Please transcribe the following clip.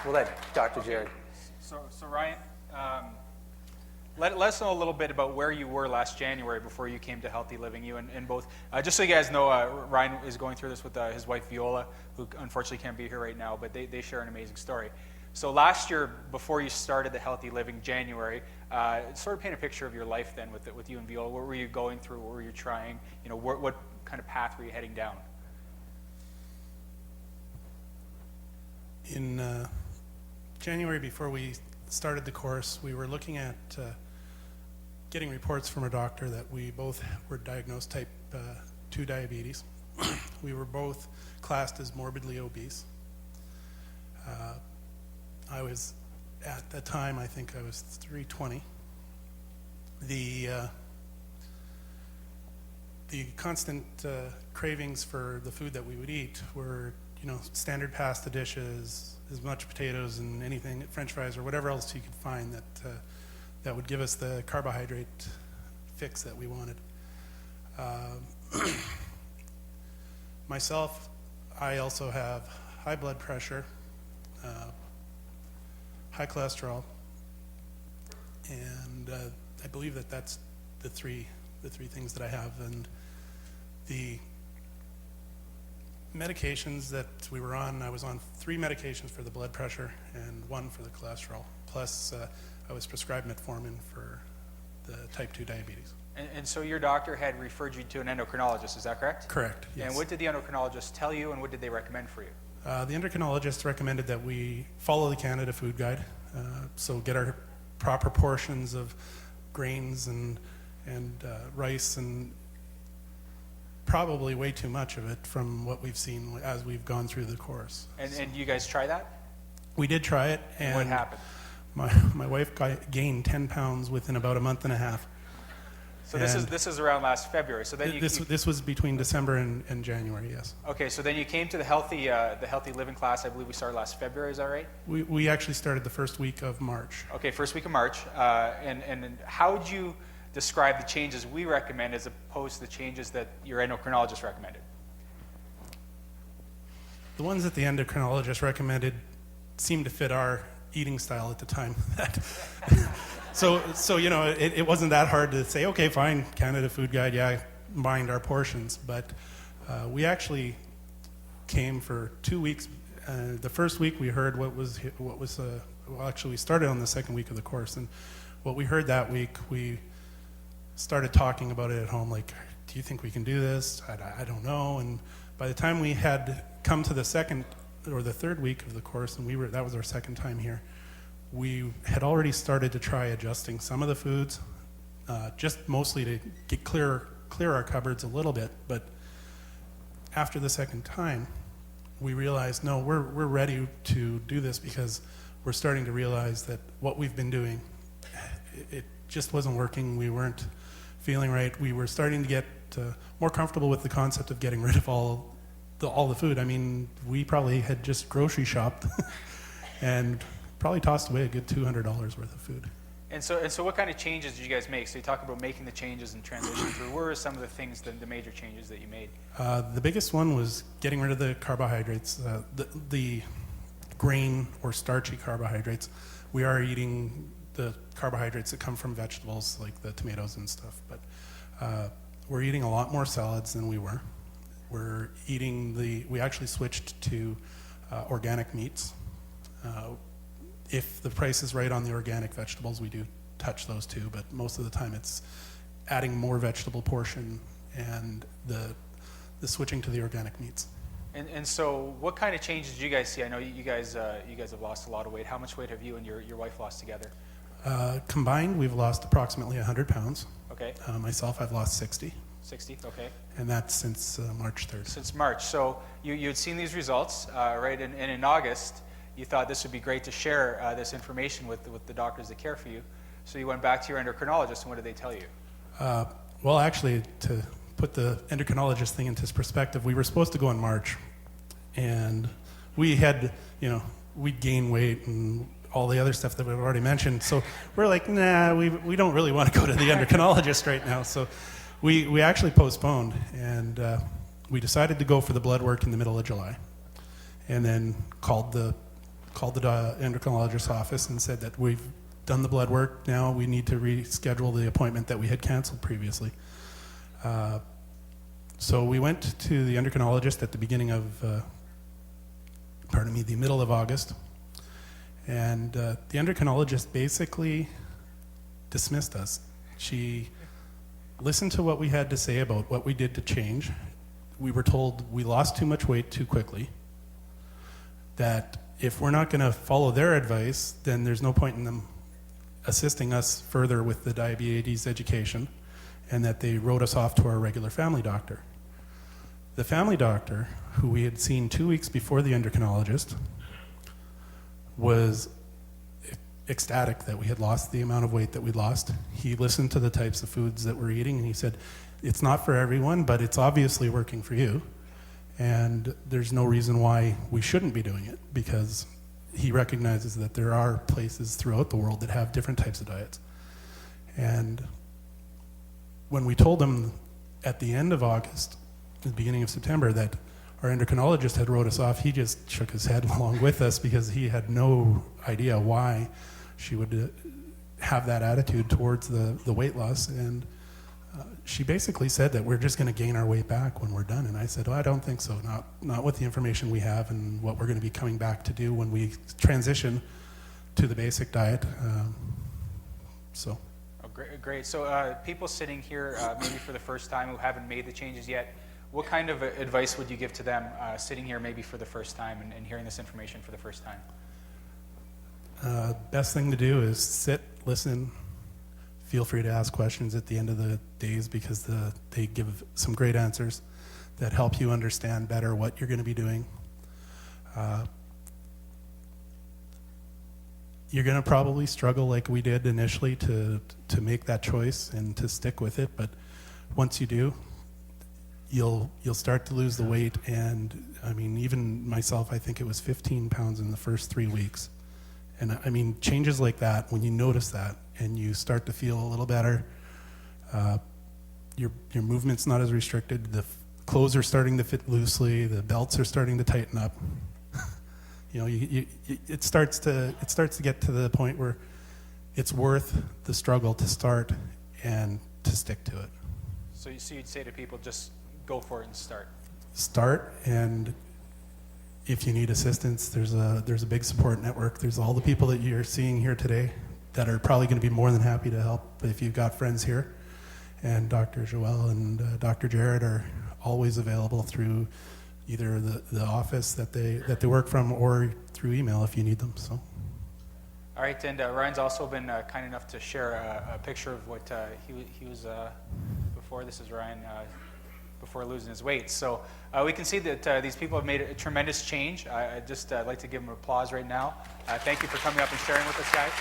We'll let Dr. Jared. So Ryan, let us know a little bit about where you were last January before you came to Healthy Living. You and both, just so you guys know, Ryan is going through this with his wife Viola, who unfortunately can't be here right now, but they share an amazing story. So last year, before you started the Healthy Living, January, sort of paint a picture of your life then with you and Viola. What were you going through? What were you trying? You know, what kind of path were you heading down? In January, before we started the course, we were looking at getting reports from a doctor that we both were diagnosed type 2 diabetes. We were both classed as morbidly obese. I was, at the time, I think I was 320. The constant cravings for the food that we would eat were, you know, standard pasta dishes, as much potatoes and anything, French fries or whatever else you could find that would give us the carbohydrate fix that we wanted. Myself, I also have high blood pressure, high cholesterol, and I believe that that's the three things that I have. And the medications that we were on, I was on 3 medications for the blood pressure and 1 for the cholesterol. Plus, I was prescribed metformin for the type 2 diabetes. And so your doctor had referred you to an endocrinologist, is that correct? Correct, yes. And what did the endocrinologist tell you, and what did they recommend for you? The endocrinologist recommended that we follow the Canada Food Guide, so get our proper portions of grains and rice, and probably way too much of it from what we've seen as we've gone through the course. And you guys try that? We did try it, and what happened? My wife gained 10 pounds within about a month and a half. So this is around last February. So then this was between December and January, yes. Okay, so then you came to the healthy living class. I believe we started last February. Is that right? We actually started the first week of March. Okay, first week of March. And how would you describe the changes we recommend as opposed to the changes that your endocrinologist recommended? The ones that the endocrinologist recommended seemed to fit our eating style at the time. So you know, it wasn't that hard to say, okay, fine, Canada Food Guide, yeah, mind our portions. But we actually came for 2 weeks. The first week we heard actually we started on the second week of the course, and what we heard that week, we started talking about it at home, like, do you think we can do this? I don't know. And by the time we had come to the second or the third week of the course, and that was our second time here, we had already started to try adjusting some of the foods, just mostly to get clear our cupboards a little bit. But after the second time, we realized, no, we're ready to do this, because we're starting to realize that what we've been doing, it just wasn't working. We weren't feeling right. We were starting to get more comfortable with the concept of getting rid of all the food. I mean, we probably had just grocery shopped and probably tossed away a good $200 worth of food. And so what kind of changes did you guys make? So you talk about making the changes and transitioning through. What were some of the things, the major changes that you made? The biggest one was getting rid of the carbohydrates, the grain or starchy carbohydrates. We are eating the carbohydrates that come from vegetables, like the tomatoes and stuff, but we're eating a lot more salads than we were. We actually switched to organic meats. If the price is right on the organic vegetables, we do touch those too, but most of the time it's adding more vegetable portion and the switching to the organic meats. And so what kind of changes did you guys see? I know you guys have lost a lot of weight. How much weight have you and your wife lost together? Combined, we've lost approximately 100 pounds. Okay. Myself, I've lost 60. 60, okay. And that's since March 3rd. Since March. So you had seen these results, right? And in August, you thought this would be great to share this information with the doctors that care for you. So you went back to your endocrinologist, and what did they tell you? Well, actually, to put the endocrinologist thing into perspective, we were supposed to go in March, and we had, we'd gain weight and all the other stuff that we've already mentioned. So we're like, nah, we don't really want to go to the endocrinologist right now. So we actually postponed, and we decided to go for the blood work in the middle of July, and then called the called the endocrinologist's office and said that we've done the blood work. Now we need to reschedule the appointment that we had canceled previously. So we went to the endocrinologist at the beginning of, the middle of August. And the endocrinologist basically dismissed us. She listened to what we had to say about what we did to change. We were told we lost too much weight too quickly, that if we're not going to follow their advice, then there's no point in them assisting us further with the diabetes education, and that they wrote us off to our regular family doctor. The family doctor, who we had seen 2 weeks before the endocrinologist, was ecstatic that we had lost the amount of weight that we'd lost. He listened to the types of foods that we're eating, and he said, it's not for everyone, but it's obviously working for you. And there's no reason why we shouldn't be doing it, because he recognizes that there are places throughout the world that have different types of diets. And when we told him at the end of August, the beginning of September, that our endocrinologist had wrote us off, he just shook his head along with us, because he had no idea why she would have that attitude towards the weight loss. And she basically said that we're just going to gain our weight back when we're done. And I said, I don't think so. Not with the information we have and what we're going to be coming back to do when we transition to the basic diet. Oh, great. So people sitting here maybe for the first time who haven't made the changes yet, what kind of advice would you give to them sitting here maybe for the first time and hearing this information for the first time? Best thing to do is sit, listen. Feel free to ask questions at the end of the days, because they give some great answers that help you understand better what you're going to be doing. You're going to probably struggle like we did initially to make that choice and to stick with it, but once you do, you'll start to lose the weight. And I mean, even myself, I think it was 15 pounds in the first 3 weeks. And I mean, changes like that, when you notice that and you start to feel a little better, your movement's not as restricted, the clothes are starting to fit loosely, the belts are starting to tighten up. You know, it starts to get to the point where it's worth the struggle to start and to stick to it. So you'd say to people, just go for it and start. Start, and if you need assistance, there's a big support network. There's all the people that you're seeing here today that are probably going to be more than happy to help if you've got friends here. And Dr. Joelle and Dr. Jared are always available through either the office that they work from, or through email if you need them. So. All right, and Ryan's also been kind enough to share a picture of what he was before. This is Ryan before losing his weight. So we can see that these people have made a tremendous change. I'd like to give them applause right now. Thank you for coming up and sharing with us, guys.